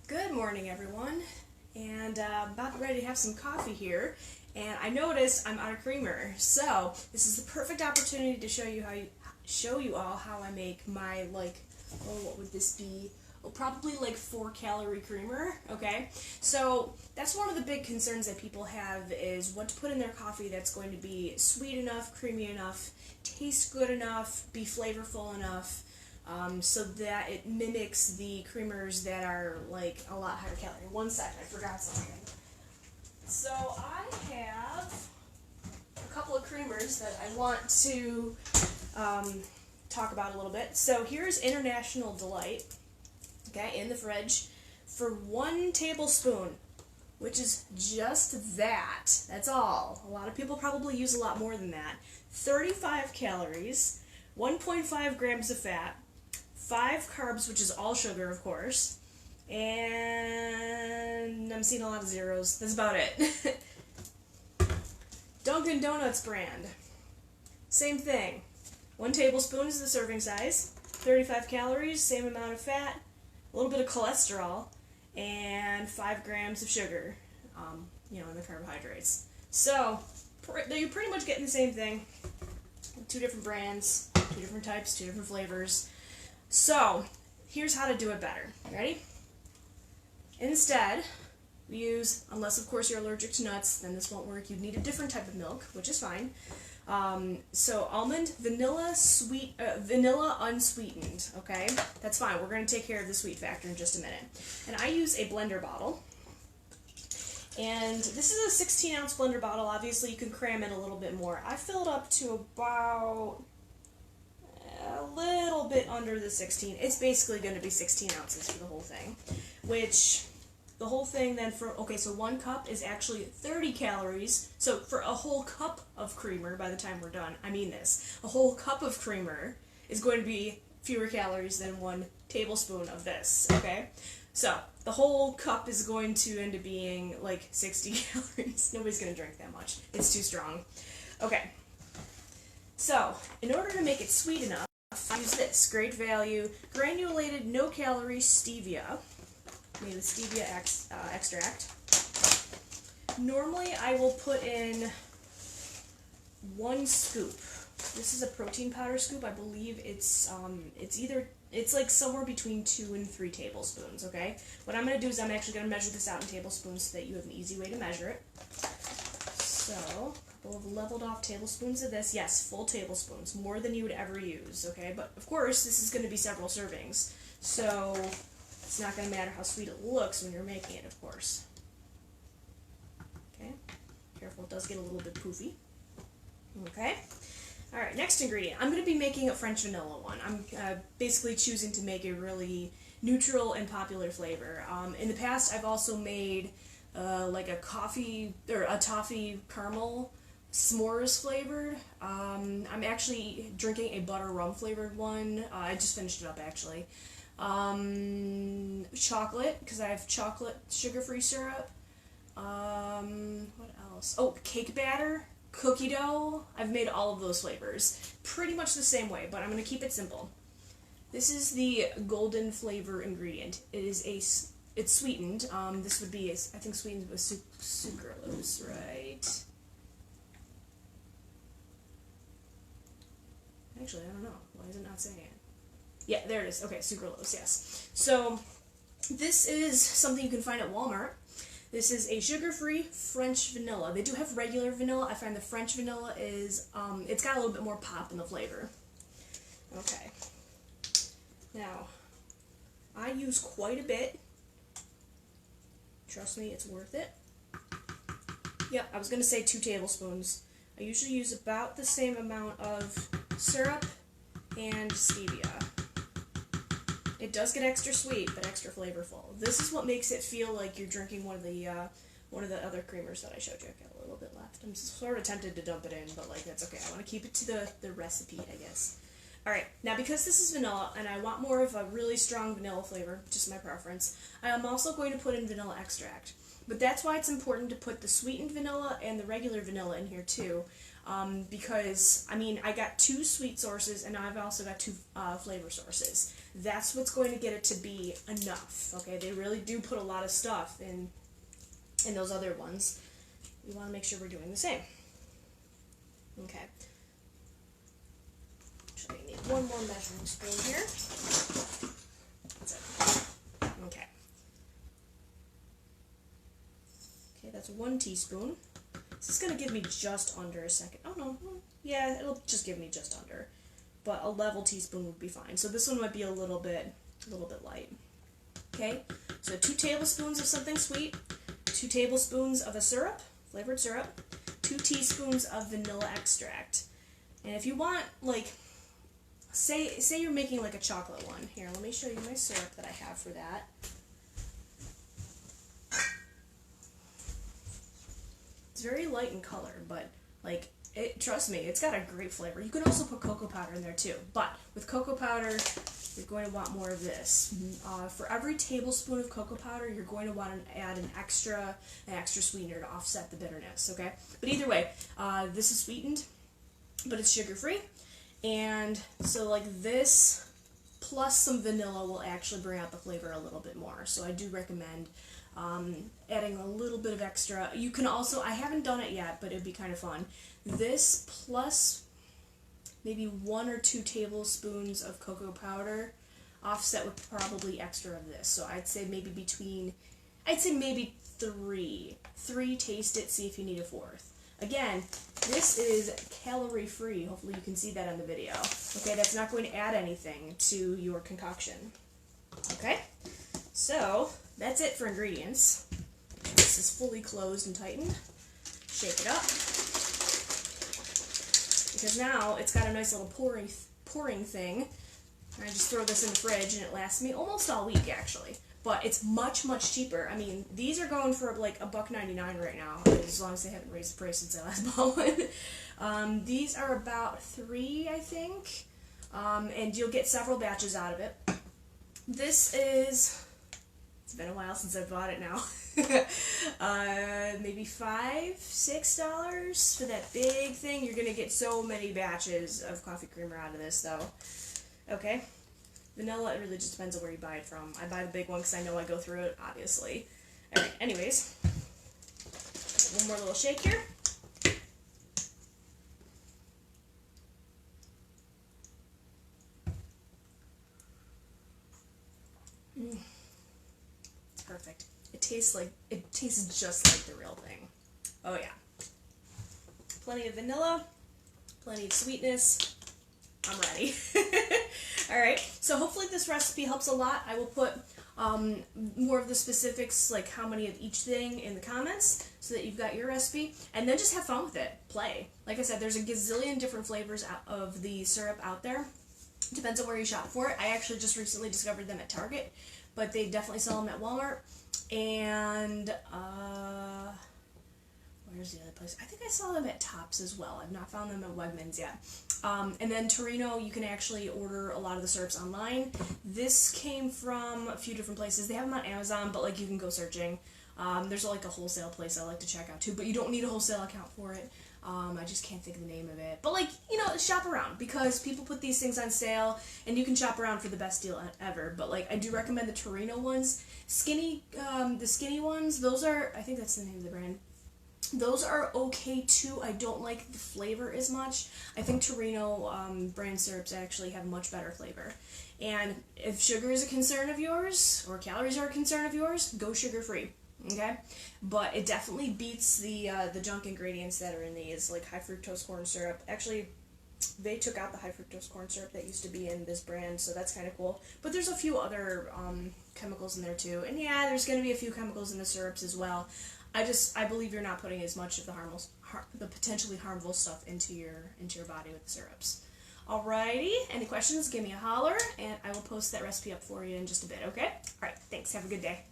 Good morning, everyone, and about ready to have some coffee here. And I noticed I'm out of creamer, so this is the perfect opportunity to show you all how I make my what would this be? Oh, probably like 4-calorie creamer. Okay, so that's one of the big concerns that people have is what to put in their coffee that's going to be sweet enough, creamy enough, taste good enough, be flavorful enough. So that it mimics the creamers that are like a lot higher calorie. One second, I forgot something. So I have a couple of creamers that I want to talk about a little bit. So here's International Delight, okay, in the fridge for 1 tablespoon, which is just that. That's all. A lot of people probably use a lot more than that. 35 calories, 1.5 grams of fat, 5 carbs, which is all sugar, of course, and I'm seeing a lot of zeros. That's about it. Dunkin' Donuts brand. Same thing. 1 tablespoon is the serving size, 35 calories, same amount of fat, a little bit of cholesterol, and 5 grams of sugar, in the carbohydrates. So, you're pretty much getting the same thing. 2 different brands, 2 different types, 2 different flavors. So, here's how to do it better. Ready? Instead, we use, unless of course you're allergic to nuts, then this won't work. You'd need a different type of milk, which is fine. So almond, vanilla unsweetened, okay? That's fine. We're going to take care of the sweet factor in just a minute. And I use a blender bottle. And this is a 16-ounce blender bottle. Obviously, you can cram in a little bit more. I filled up to about a little bit under the 16. It's basically going to be 16 ounces for the whole thing, which the whole thing then so 1 cup is actually 30 calories. So for a whole cup of creamer, by the time we're done, a whole cup of creamer is going to be fewer calories than 1 tablespoon of this, okay? So the whole cup is going to end up being like 60 calories. Nobody's going to drink that much. It's too strong. Okay. So, in order to make it sweet enough, I use this great value granulated no-calorie stevia, made with stevia extract. Normally, I will put in 1 scoop. This is a protein powder scoop. I believe it's like somewhere between 2 and 3 tablespoons. Okay. What I'm going to do is I'm actually going to measure this out in tablespoons so that you have an easy way to measure it. So, a couple of leveled off tablespoons of this. Yes, full tablespoons, more than you would ever use, okay? But, of course, this is going to be several servings, so it's not going to matter how sweet it looks when you're making it, of course. Okay? Careful, it does get a little bit poofy. Okay? Alright, next ingredient. I'm going to be making a French vanilla one. I'm basically choosing to make a really neutral and popular flavor. In the past, I've also made like a coffee or a toffee caramel s'mores flavored. I'm actually drinking a butter rum flavored one. I just finished it up actually. Chocolate, because I have chocolate sugar-free syrup. What else? Oh, cake batter, cookie dough. I've made all of those flavors pretty much the same way, but I'm going to keep it simple. This is the golden flavor ingredient. It's sweetened. This would be, I think, sweetened with sucralose, right? Actually, I don't know. Why is it not saying it? Yeah, there it is. Okay, sucralose, yes. So, this is something you can find at Walmart. This is a sugar-free French vanilla. They do have regular vanilla. I find the French vanilla is, it's got a little bit more pop in the flavor. Okay. Now, I use quite a bit. Trust me, it's worth it. Yep, I was going to say 2 tablespoons. I usually use about the same amount of syrup and stevia. It does get extra sweet, but extra flavorful. This is what makes it feel like you're drinking one of the other creamers that I showed you. I've got a little bit left. I'm sort of tempted to dump it in, but that's okay. I want to keep it to the recipe, I guess. Alright, now because this is vanilla, and I want more of a really strong vanilla flavor, just my preference, I am also going to put in vanilla extract. But that's why it's important to put the sweetened vanilla and the regular vanilla in here too. because, I mean, I got 2 sweet sources, and now I've also got 2 flavor sources. That's what's going to get it to be enough, okay? They really do put a lot of stuff in those other ones. We want to make sure we're doing the same. Okay. Actually, I need one more measuring spoon here. That's it. Okay. Okay, that's 1 teaspoon. This is going to give me just under a second. Oh, no. Yeah, it'll just give me just under. But a level teaspoon would be fine. So this one might be a little bit light. Okay, so 2 tablespoons of something sweet, 2 tablespoons of a syrup, flavored syrup, 2 teaspoons of vanilla extract. And if you want, like, say you're making like a chocolate one. Here, let me show you my syrup that I have for that. It's very light in color, but like, trust me, it's got a great flavor. You can also put cocoa powder in there too, but with cocoa powder, you're going to want more of this. For every tablespoon of cocoa powder, you're going to want to add an extra sweetener to offset the bitterness, okay? But either way, this is sweetened, but it's sugar-free, and so like this plus some vanilla will actually bring out the flavor a little bit more. So I do recommend adding a little bit of extra. You can also, I haven't done it yet, but it'd be kind of fun. This plus maybe 1 or 2 tablespoons of cocoa powder offset with probably extra of this. So I'd say maybe maybe 3. 3, taste it, see if you need a 4th. Again, this is calorie free. Hopefully you can see that on the video. Okay, that's not going to add anything to your concoction. Okay, so that's it for ingredients. This is fully closed and tightened. Shake it up. Because now it's got a nice little pouring thing. I just throw this in the fridge and it lasts me almost all week actually. But it's much, much cheaper. I mean, these are going for like $1.99 right now, as long as they haven't raised the price since I last bought one. These are about $3, I think. And you'll get several batches out of it. This is, it's been a while since I bought it now. Maybe $5, $6 for that big thing. You're gonna get so many batches of coffee creamer out of this though. Okay, vanilla, it really just depends on where you buy it from. I buy the big one because I know I go through it, obviously. Alright, anyways, one more little shake here. It's perfect. It tastes just like the real thing. Oh yeah. Plenty of vanilla, plenty of sweetness. I'm ready. Alright, so hopefully this recipe helps a lot. I will put more of the specifics, like how many of each thing, in the comments so that you've got your recipe. And then just have fun with it. Play. Like I said, there's a gazillion different flavors of the syrup out there. Depends on where you shop for it. I actually just recently discovered them at Target, but they definitely sell them at Walmart. And where's the other place? I think I saw them at Tops as well. I've not found them at Wegmans yet. And then Torino, you can actually order a lot of the syrups online. This came from a few different places. They have them on Amazon, but like you can go searching. There's like a wholesale place I like to check out too, but you don't need a wholesale account for it. I just can't think of the name of it. But like, you know, shop around because people put these things on sale and you can shop around for the best deal ever. But like, I do recommend the Torino ones. The skinny ones, those are, I think that's the name of the brand. Those are okay too. I don't like the flavor as much. I think Torino brand syrups actually have much better flavor. And if sugar is a concern of yours, or calories are a concern of yours, go sugar-free. Okay, but it definitely beats the junk ingredients that are in these, like high fructose corn syrup. Actually, they took out the high fructose corn syrup that used to be in this brand, so that's kind of cool. But there's a few other chemicals in there too, and yeah, there's going to be a few chemicals in the syrups as well. I believe you're not putting as much of the potentially harmful stuff into your body with the syrups. Alrighty, any questions? Give me a holler, and I will post that recipe up for you in just a bit. Okay? All right, thanks. Have a good day.